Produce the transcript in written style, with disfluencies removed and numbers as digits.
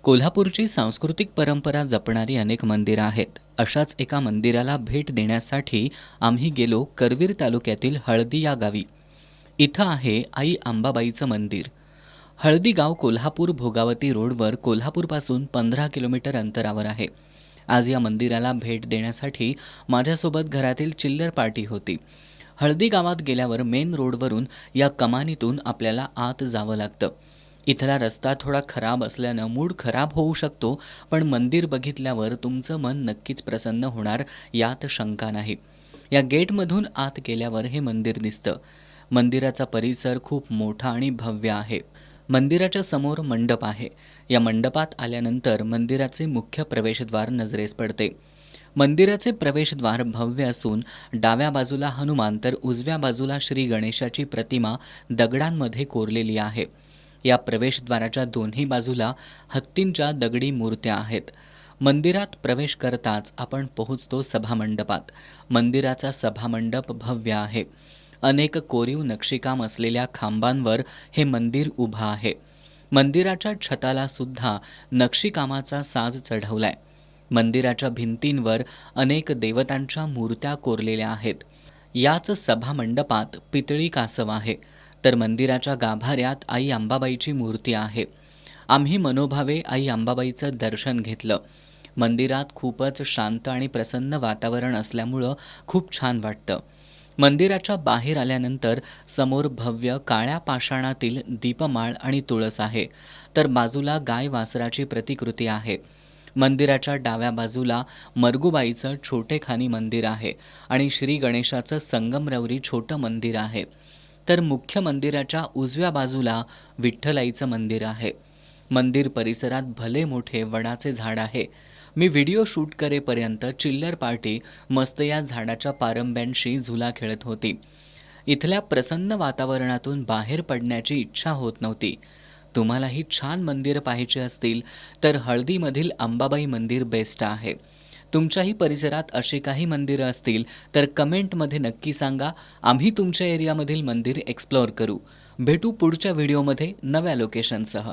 कोल्हापूरची सांस्कृतिक परंपरा जपणारी अनेक मंदिरं आहेत. अशाच एका मंदिराला भेट देण्यासाठी आम्ही गेलो करवीर तालुक्यातील हळदी या गावी. इथं आहे आई अंबाबाईचं मंदिर. हळदी गाव कोल्हापूर भोगावती रोडवर कोल्हापूरपासून 15 किलोमीटर अंतरावर आहे. आज या मंदिराला भेट देण्यासाठी माझ्यासोबत घरातील चिल्लर पार्टी होती. हळदी गावात गेल्यावर मेन रोडवरून या कमानीतून आपल्याला आत जावं लागतं. इथला रस्ता थोडा खराब असल्यानं मूड खराब होऊ शकतो, पण मंदिर बघितल्यावर तुमचं मन नक्कीच प्रसन्न होणार यात शंका नाही. या गेटमधून आत गेल्यावर हे मंदिर दिसतं. मंदिराचा परिसर खूप मोठा आणि भव्य आहे. मंदिराच्या समोर मंडप आहे. या मंडपात आल्यानंतर मंदिराचे मुख्य प्रवेशद्वार नजरेस पडते. मंदिराचे प्रवेशद्वार भव्य असून डाव्या बाजूला हनुमान तर उजव्या बाजूला श्री गणेशाची प्रतिमा दगडांमध्ये कोरलेली आहे. या प्रवेशद्वाराच्या दोन्ही बाजूला हत्तींच्या दगडी मूर्त्या आहेत. मंदिरात प्रवेश करताच आपण पोहोचतो सभामंडपात. मंदिराचा सभामंडप भव्य आहे. अनेक कोरीव नक्षीकाम असलेल्या खांबांवर हे मंदिर उभं आहे. मंदिराच्या छताला सुद्धा नक्षीकामाचा साज चढवलाय. मंदिराच्या भिंतींवर अनेक देवतांच्या मूर्त्या कोरलेल्या आहेत. याच सभामंडपात पितळी कासव आहे, तर मंदिराच्या गाभाऱ्यात आई अंबाबाईची मूर्ती आहे. आम्ही मनोभावे आई अंबाबाईचं दर्शन घेतलं. मंदिरात खूपच शांत आणि प्रसन्न वातावरण असल्यामुळं खूप छान वाटतं. मंदिराच्या बाहेर आल्यानंतर समोर भव्य काळ्या पाषाणातील दीपमाळ आणि तुळस आहे, तर बाजूला गाय वासराची प्रतिकृती आहे. मंदिराच्या डाव्या बाजूला मरगुबाईचं छोटेखानी मंदिर आहे आणि श्री गणेशाचं संगमरवरी छोटं मंदिर आहे. तर मुख्य मंदिराच्या उजव्या बाजूला विठ्ठलाईचं मंदिर आहे. मंदिर परिसरात भले मोठे वडाचे झाड आहे. मी व्हिडिओ शूट करेपर्यंत चिल्लर पार्टी मस्त या झाडाच्या पारंब्यांशी झुला खेळत होती. इथल्या प्रसन्न वातावरणातून बाहेर पडण्याची इच्छा होत नव्हती. तुम्हालाही छान मंदिर पाहायचे असतील तर हळदीमधील अंबाबाई मंदिर बेस्ट आहे. तुमच्याही परिसरात अशी काही मंदिरं असतील तर कमेंटमध्ये नक्की सांगा. आम्ही तुमच्या एरियामधील मंदिर एक्सप्लोअर करू. भेटू पुढच्या व्हिडिओमध्ये नव्या लोकेशनसह.